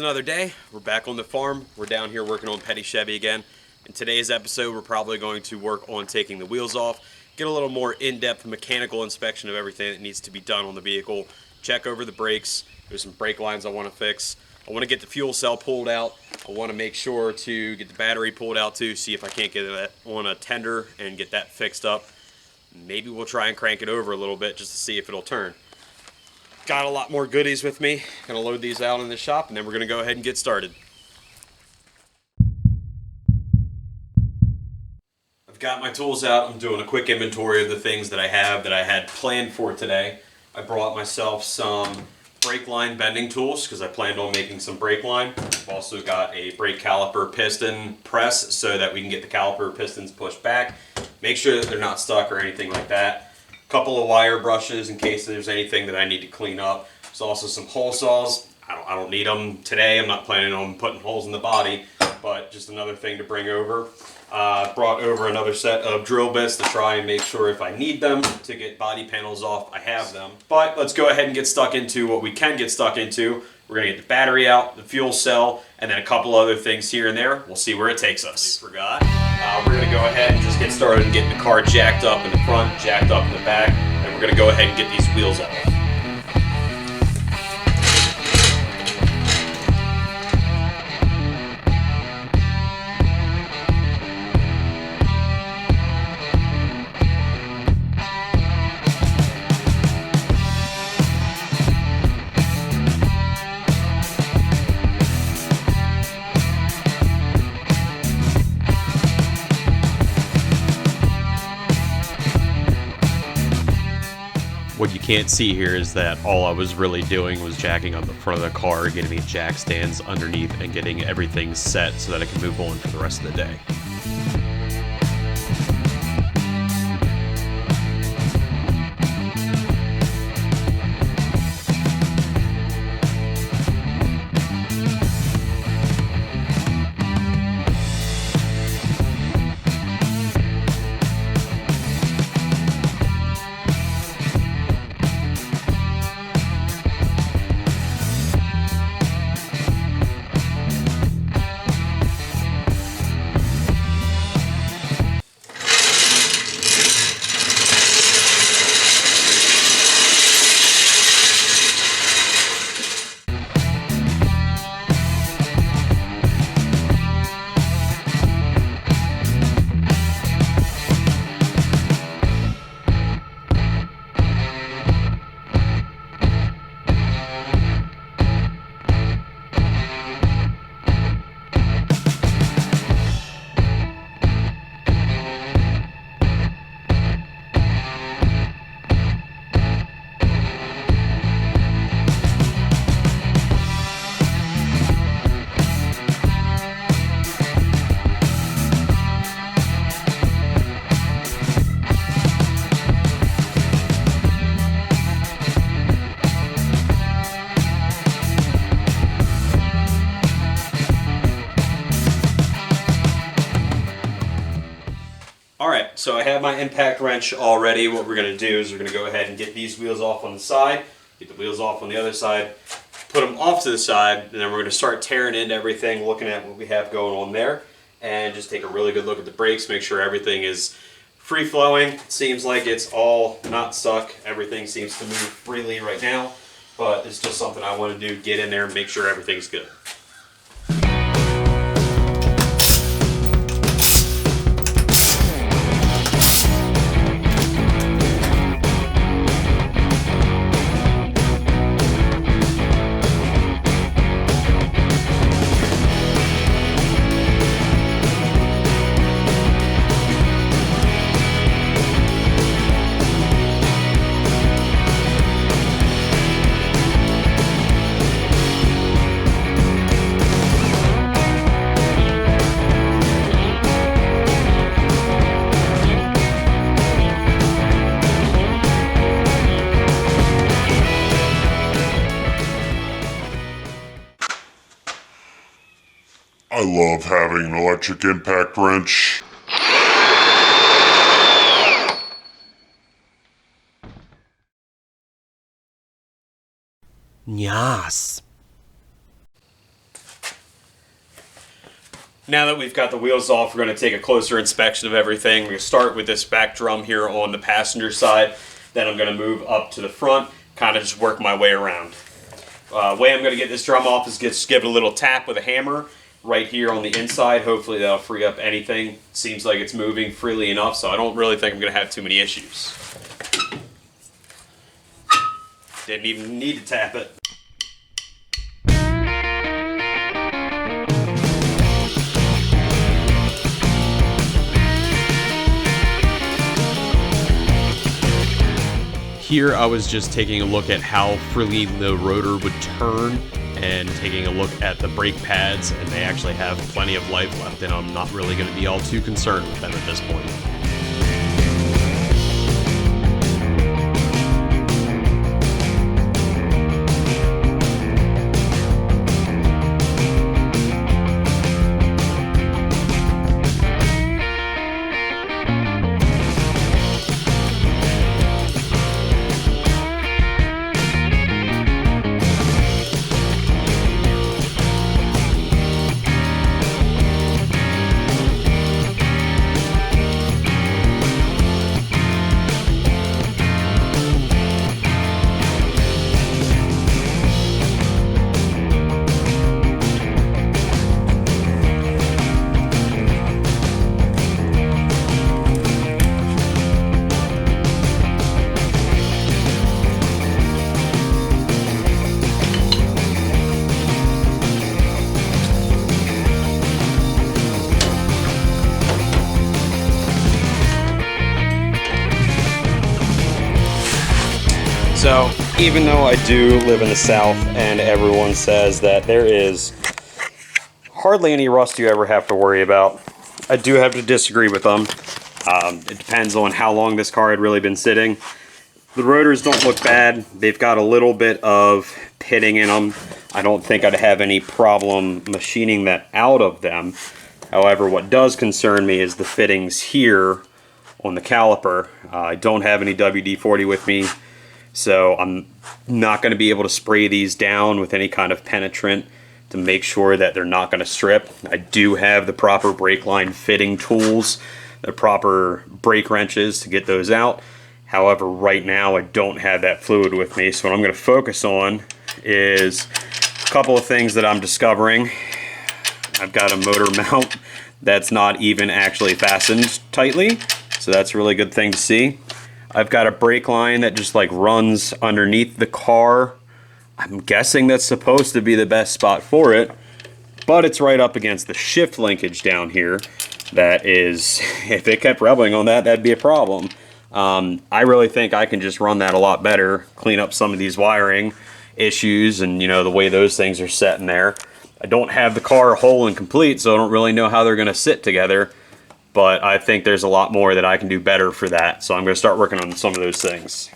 another day. We're back on the farm. We're down here working on Petty Chevy again. In today's episode, we're probably going to work on taking the wheels off, get a little more in-depth mechanical inspection of everything that needs to be done on the vehicle, check over the brakes. There's some brake lines I want to fix. I want to get the fuel cell pulled out. I want to make sure to get the battery pulled out too, see if I can't get it on a tender and get that fixed up. Maybe we'll try and crank it over a little bit just to see if it'll turn. Got a lot more goodies with me. Gonna load these out in the shop and then we're gonna go ahead and get started. I've got my tools out. I'm doing a quick inventory of the things that I have that I had planned for today. I brought myself some brake line bending tools because I planned on making some brake line. I've also got a brake caliper piston press so that we can get the caliper pistons pushed back. Make sure that they're not stuck or anything like that. Couple of wire brushes in case there's anything that I need to clean up. There's also some hole saws. I don't need them today. I'm not planning on putting holes in the body, but just another thing to bring over. Brought over another set of drill bits to try and make sure if I need them to get body panels off, I have them. But let's go ahead and get stuck into what we can get stuck into. We're gonna get the battery out, the fuel cell, and then a couple other things here and there. We'll see where it takes us. Forgot. We're gonna go ahead and just get started and getting the car jacked up in the front, jacked up in the back, and we're gonna go ahead and get these wheels off. What you can't see here is that all I was really doing was jacking up the front of the car, getting the jack stands underneath, and getting everything set so that I can move on for the rest of the day. Alright, so I have my impact wrench all ready. What we're going to do is we're going to go ahead and get these wheels off on the side, get the wheels off on the other side, put them off to the side, and then we're going to start tearing into everything, looking at what we have going on there, and just take a really good look at the brakes, make sure everything is free-flowing. It seems like it's all not stuck. Everything seems to move freely right now, but it's just something I want to do, get in there and make sure everything's good. I love having an electric impact wrench. Yes. Now that we've got the wheels off, we're going to take a closer inspection of everything. We're going to start with this back drum here on the passenger side. Then I'm going to move up to the front, kind of just work my way around. Way I'm going to get this drum off is just give it a little tap with a hammer right here on the inside. Hopefully that'll free up anything. Seems like it's moving freely enough, so I don't really think I'm going to have too many issues. Didn't even need to tap it. Here I was just taking a look at how freely the rotor would turn and taking a look at the brake pads, and they actually have plenty of life left, and I'm not really going to be all too concerned with them at this point. So, even though I do live in the South and everyone says that there is hardly any rust you ever have to worry about, I do have to disagree with them. It depends on how long this car had really been sitting. The rotors don't look bad. They've got a little bit of pitting in them. I don't think I'd have any problem machining that out of them. However, what does concern me is the fittings here on the caliper. I don't have any WD-40 with me, so I'm not going to be able to spray these down with any kind of penetrant to make sure that they're not going to strip. I do have the proper brake line fitting tools, the proper brake wrenches to get those out. However, right now I don't have that fluid with me, so what I'm going to focus on is a couple of things that I'm discovering. I've got a motor mount that's not even actually fastened tightly, so that's a really good thing to see. I've got a brake line that just like runs underneath the car. I'm guessing that's supposed to be the best spot for it, but it's right up against the shift linkage down here. That is, if it kept rubbing on that, that'd be a problem. I really think I can just run that a lot better, clean up some of these wiring issues and, you know, the way those things are set in there. I don't have the car whole and complete, so I don't really know how they're going to sit together, but I think there's a lot more that I can do better for that, so I'm going to start working on some of those things.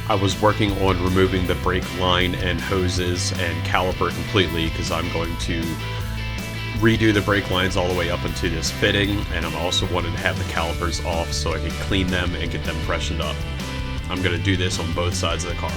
I was working on removing the brake line and hoses and caliper completely because I'm going to redo the brake lines all the way up into this fitting, and I'm also wanting to have the calipers off so I can clean them and get them freshened up. I'm going to do this on both sides of the car.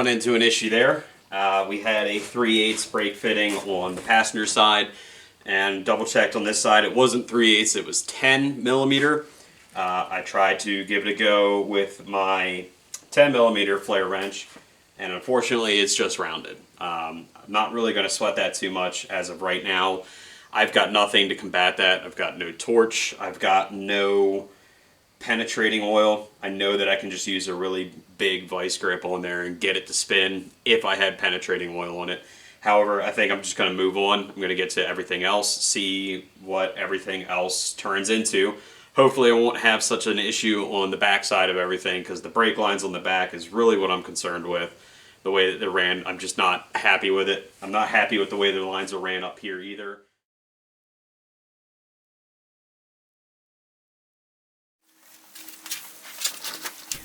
run into an issue there. We had a 3/8 brake fitting on the passenger side, and double checked on this side. It wasn't 3/8, it was 10 millimeter. I tried to give it a go with my 10 millimeter flare wrench, and unfortunately it's just rounded. I'm not really going to sweat that too much as of right now. I've got nothing to combat that. I've got no torch. I've got no penetrating oil. I know that I can just use a really big vice grip on there and get it to spin if I had penetrating oil on it. However, I think I'm just going to move on. I'm going to get to everything else, see what everything else turns into. Hopefully I won't have such an issue on the back side of everything, because the brake lines on the back is really what I'm concerned with. The way that they're ran, I'm just not happy with it. I'm not happy with the way the lines are ran up here either.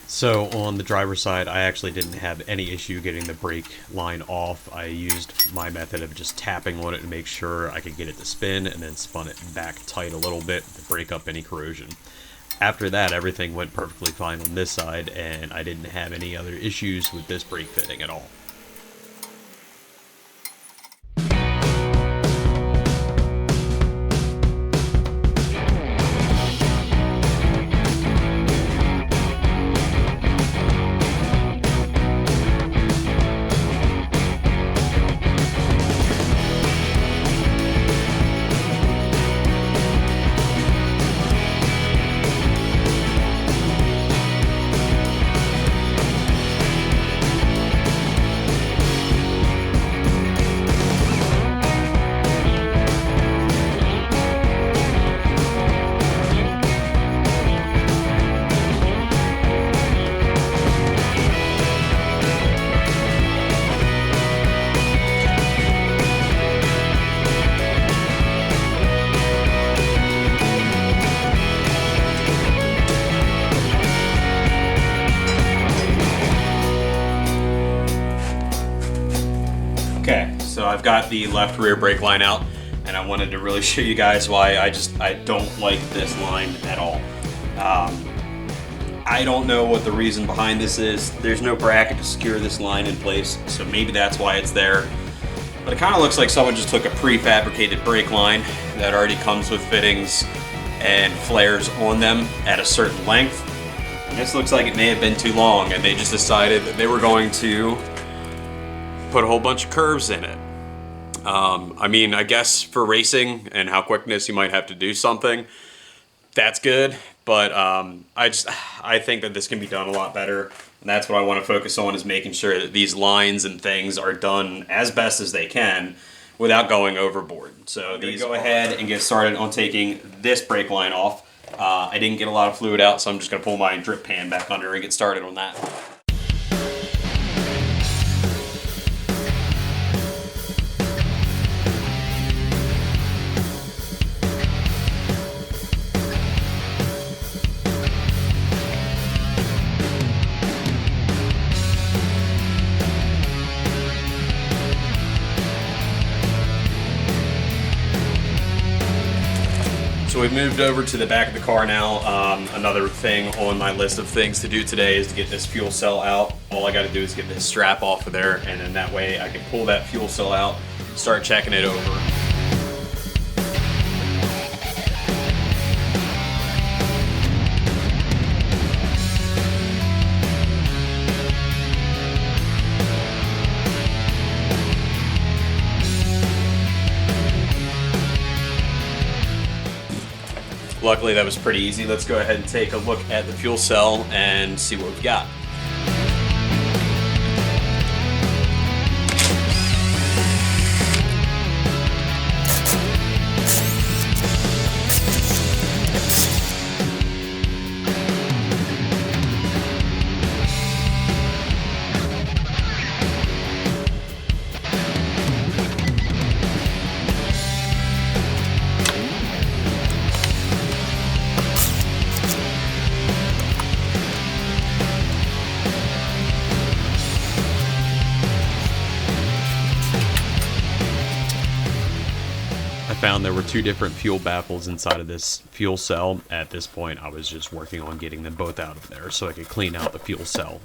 So on the driver's side, I actually didn't have any issue getting the brake line off. I used my method of just tapping on it to make sure I could get it to spin, and then spun it back tight a little bit to break up any corrosion. After that, everything went perfectly fine on this side, and I didn't have any other issues with this brake fitting at all. Okay, so I've got the left rear brake line out, and I wanted to really show you guys why I don't like this line at all. I don't know what the reason behind this is. There's no bracket to secure this line in place, so maybe that's why it's there. But it kind of looks like someone just took a prefabricated brake line that already comes with fittings and flares on them at a certain length. And this looks like it may have been too long, and they just decided that they were going to put a whole bunch of curves in it. I mean, I guess for racing and how quickness you might have to do something, that's good, but I think that this can be done a lot better, and that's what I want to focus on, is making sure that these lines and things are done as best as they can without going overboard. So these go ahead and get started on taking this brake line off. I didn't get a lot of fluid out, so I'm just going to pull my drip pan back under and get started on that. So we've moved over to the back of the car now. Another thing on my list of things to do today is to get this fuel cell out. All I got to do is get this strap off of there, and then that way I can pull that fuel cell out, start checking it over. Luckily that was pretty easy. Let's go ahead and take a look at the fuel cell and see what we've got. Found there were two different fuel baffles inside of this fuel cell. At this point, I was just working on getting them both out of there so I could clean out the fuel cell.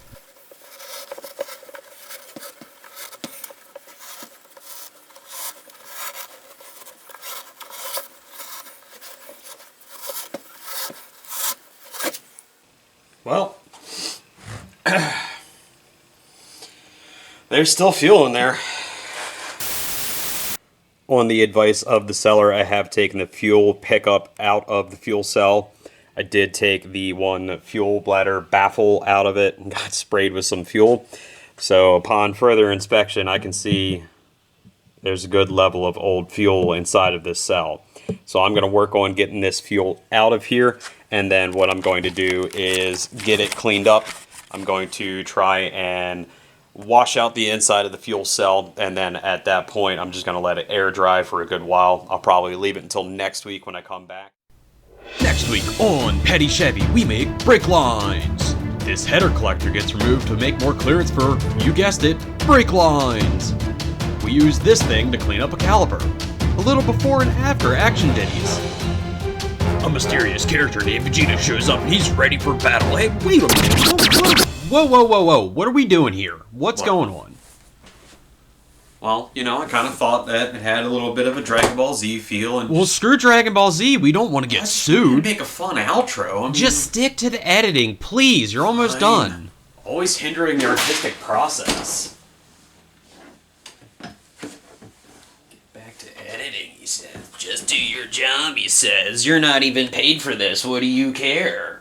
There's still fuel in there. On the advice of the seller, I have taken the fuel pickup out of the fuel cell. I did take the one fuel bladder baffle out of it and got sprayed with some fuel. So upon further inspection, I can see there's a good level of old fuel inside of this cell. So I'm going to work on getting this fuel out of here, and then what I'm going to do is get it cleaned up. I'm going to try and wash out the inside of the fuel cell, and then at that point I'm just going to let it air dry for a good while. I'll probably leave it until next week when I come back. Next week on Petty Chevy, we make brake lines. This header collector gets removed to make more clearance for, you guessed it, brake lines. We use this thing to clean up a caliper. A little before and after action ditties. A mysterious character named Vegeta shows up and he's ready for battle. Hey, wait a minute. Whoa. What are we doing here? What's going on? Well, you know, I kind of thought that it had a little bit of a Dragon Ball Z feel. And well, screw Dragon Ball Z. We don't want to get sued. Make a fun outro. I mean, just stick to the editing, please. You're almost done. Always hindering the artistic process. Back to editing, he says. Just do your job, he says. You're not even paid for this. What do you care?